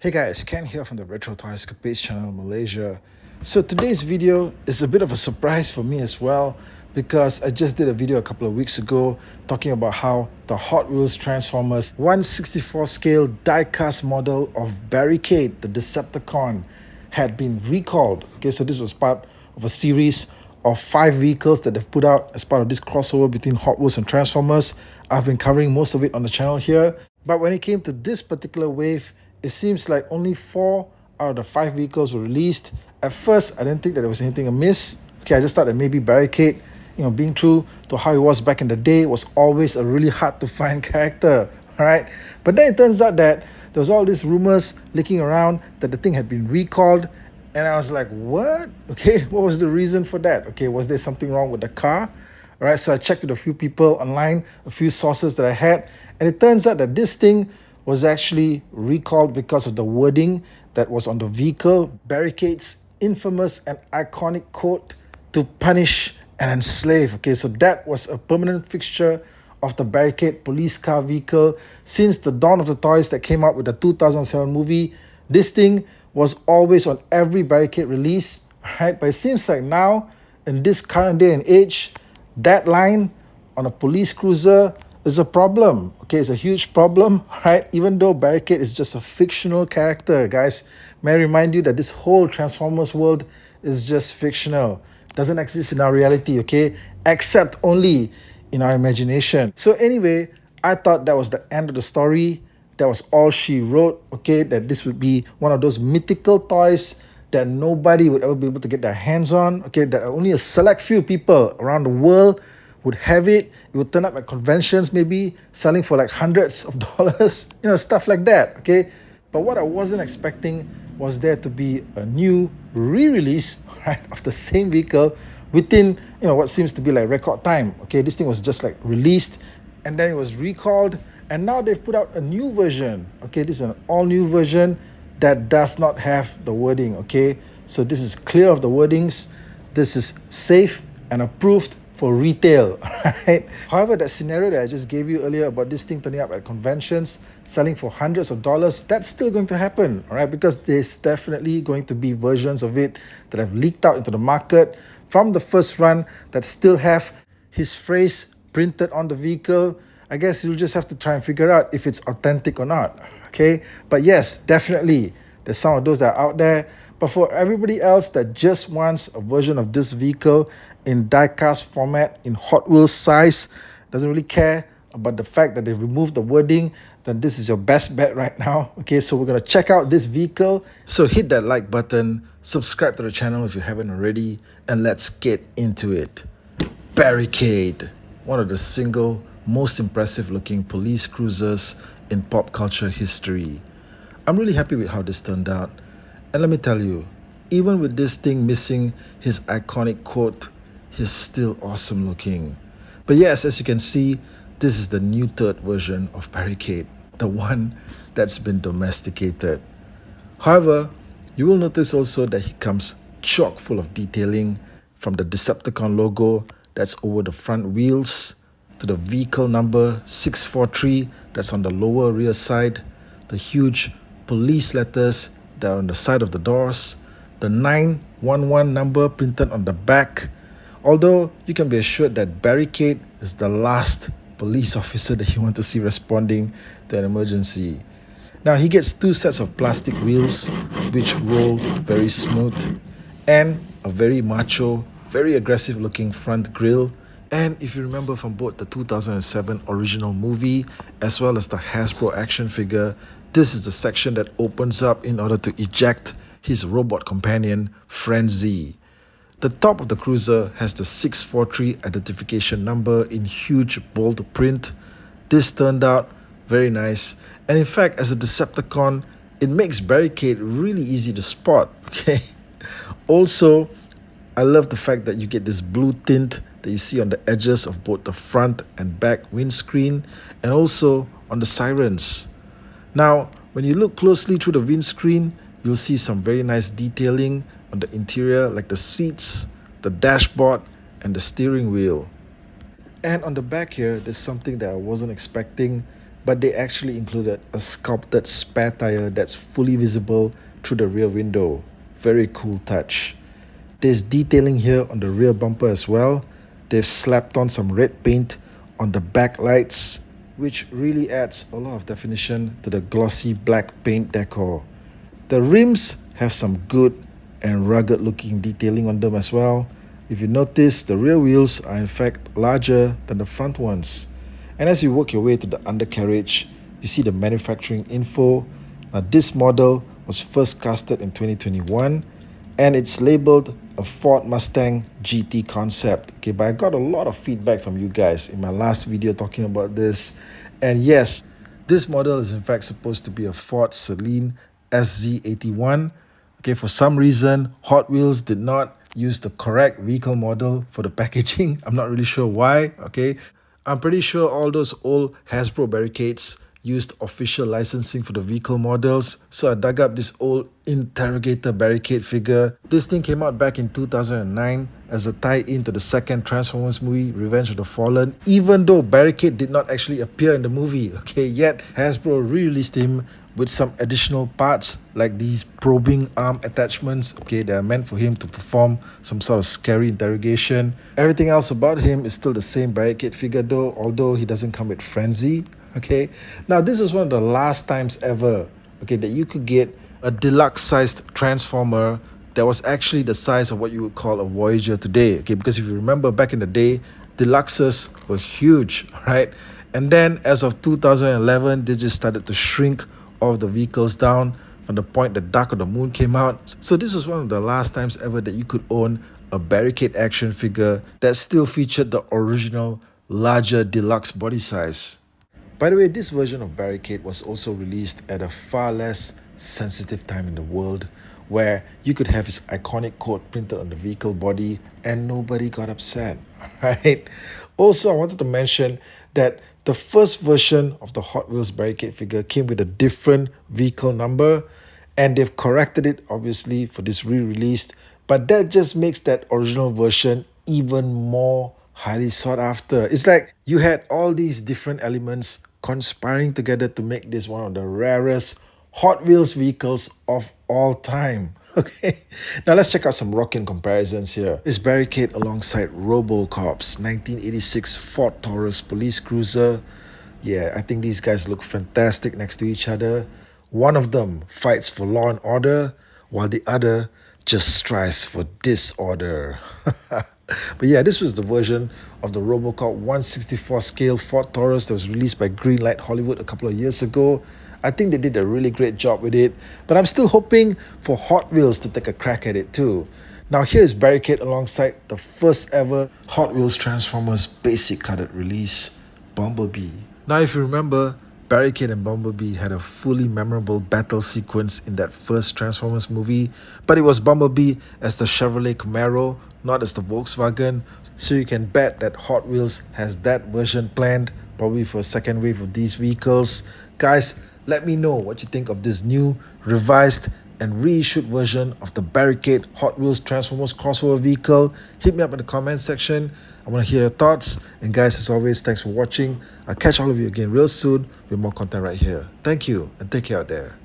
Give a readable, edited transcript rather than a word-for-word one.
Hey guys, Ken here from the Retro Toys Escapades channel in Malaysia. So today's video is a bit of a surprise for me as well because I just did a video a couple of weeks ago talking about how the Hot Wheels Transformers 1/64 scale die-cast model of Barricade, the Decepticon, had been recalled. Okay, so this was part of a series of 5 vehicles that they've put out as part of this crossover between Hot Wheels and Transformers. I've been covering most of it on the channel here, but when it came to this particular wave, it seems like only 4 out of the 5 vehicles were released. At first, I didn't think that there was anything amiss. Okay, I just thought that maybe Barricade, being true to how it was back in the day, was always a really hard to find character. All right, but then it turns out that there was all these rumors leaking around that the thing had been recalled, and I was like, what? Okay, what was the reason for that? Okay, was there something wrong with the car? All right, so I checked with a few people online, a few sources that I had, and it turns out that this thing was actually recalled because of the wording that was on the vehicle. Barricade's infamous and iconic quote, "to punish and enslave." Okay, so that was a permanent fixture of the Barricade police car vehicle since the dawn of the toys that came out with the 2007 movie. This thing was always on every Barricade release, right? But it seems like now, in this current day and age, that line on a police cruiser is a problem. Okay, it's a huge problem, right? Even though Barricade is just a fictional character, guys, may I remind you that this whole Transformers world is just fictional. Doesn't exist in our reality, okay? Except only in our imagination. So anyway, I thought that was the end of the story. That was all she wrote, okay? That this would be one of those mythical toys that nobody would ever be able to get their hands on, okay? That only a select few people around the world would have it. It would turn up at conventions, maybe selling for like hundreds of dollars, stuff like that, okay? But what I wasn't expecting was there to be a new re-release, right, of the same vehicle within, what seems to be like record time, okay? This thing was just like released and then it was recalled, and now they've put out a new version, okay? This is an all-new version that does not have the wording, okay? So this is clear of the wordings. This is safe and approved for retail, right? However, that scenario that I just gave you earlier about this thing turning up at conventions, selling for hundreds of dollars, that's still going to happen, all right? Because there's definitely going to be versions of it that have leaked out into the market from the first run that still have his phrase printed on the vehicle. I guess you'll just have to try and figure out if it's authentic or not, okay? But yes, definitely, there's some of those that are out there. But for everybody else that just wants a version of this vehicle in die-cast format, in Hot Wheels size, doesn't really care about the fact that they've removed the wording, then this is your best bet right now. Okay, so we're going to check out this vehicle. So hit that like button, subscribe to the channel if you haven't already, and let's get into it. Barricade, one of the single most impressive looking police cruisers in pop culture history. I'm really happy with how this turned out. And let me tell you, even with this thing missing his iconic quote, he's still awesome looking. But yes, as you can see, this is the new third version of Barricade, the one that's been domesticated. However, you will notice also that he comes chock full of detailing, from the Decepticon logo that's over the front wheels, to the vehicle number 643 that's on the lower rear side, the huge police letters that are on the side of the doors, the 911 number printed on the back. Although you can be assured that Barricade is the last police officer that you want to see responding to an emergency. Now he gets 2 sets of plastic wheels which roll very smooth, and a very macho, very aggressive looking front grille. And if you remember from both the 2007 original movie as well as the Hasbro action figure, this is the section that opens up in order to eject his robot companion, Friend Z. The top of the cruiser has the 643 identification number in huge bold print. This turned out very nice. And in fact, as a Decepticon, it makes Barricade really easy to spot, okay? Also, I love the fact that you get this blue tint that you see on the edges of both the front and back windscreen, and also on the sirens. Now, when you look closely through the windscreen, you'll see some very nice detailing on the interior, like the seats, the dashboard, and the steering wheel. And on the back here, there's something that I wasn't expecting. but they actually included a sculpted spare tire that's fully visible through the rear window. Very cool touch. There's detailing here on the rear bumper as well. They've slapped on some red paint on the back lights, which really adds a lot of definition to the glossy black paint decor. The rims have some good and rugged looking detailing on them as well. If you notice, the rear wheels are in fact larger than the front ones. And as you work your way to the undercarriage, you see the manufacturing info. Now this model was first casted in 2021 and it's labeled a Ford Mustang GT concept. Okay, but I got a lot of feedback from you guys in my last video talking about this. And yes, this model is in fact supposed to be a Ford Celine SZ81. Okay, for some reason, Hot Wheels did not use the correct vehicle model for the packaging. I'm not really sure why, okay? I'm pretty sure all those old Hasbro Barricades used official licensing for the vehicle models. So I dug up this old Interrogator Barricade figure. This thing came out back in 2009 as a tie-in to the second Transformers movie, Revenge of the Fallen, even though Barricade did not actually appear in the movie, okay? Yet Hasbro re-released him with some additional parts like these probing arm attachments, okay, that are meant for him to perform some sort of scary interrogation. Everything else about him is still the same Barricade figure though, although he doesn't come with Frenzy, okay. Now this is one of the last times ever, okay, that you could get a deluxe sized Transformer that was actually the size of what you would call a Voyager today, okay, because if you remember back in the day, deluxes were huge, right? And then as of 2011, they just started to shrink of the vehicles down from the point the Dark of the Moon came out. So this was one of the last times ever that you could own a Barricade action figure that still featured the original larger deluxe body size. By the way, this version of Barricade was also released at a far less sensitive time in the world, where you could have his iconic quote printed on the vehicle body and nobody got upset, right? Also, I wanted to mention that the first version of the Hot Wheels Barricade figure came with a different vehicle number, and they've corrected it obviously for this re-release, but that just makes that original version even more highly sought after. It's like you had all these different elements conspiring together to make this one of the rarest Hot Wheels vehicles of all time. Okay, now let's check out some rocking comparisons here. This Barricade alongside RoboCop's 1986 Ford Taurus police cruiser. Yeah, I think these guys look fantastic next to each other. One of them fights for law and order, while the other just strives for disorder. But yeah, this was the version of the RoboCop 1/64 scale Ford Taurus that was released by Greenlight Hollywood a couple of years ago. I think they did a really great job with it, but I'm still hoping for Hot Wheels to take a crack at it too. Now here is Barricade alongside the first ever Hot Wheels Transformers basic cutted release, Bumblebee. Now if you remember, Barricade and Bumblebee had a fully memorable battle sequence in that first Transformers movie, but it was Bumblebee as the Chevrolet Camaro, not as the Volkswagen, so you can bet that Hot Wheels has that version planned, probably for a second wave of these vehicles. Guys, let me know what you think of this new, revised, and reissued version of the Barricade Hot Wheels Transformers crossover vehicle. Hit me up in the comment section. I want to hear your thoughts. And guys, as always, thanks for watching. I'll catch all of you again real soon with more content right here. Thank you, and take care out there.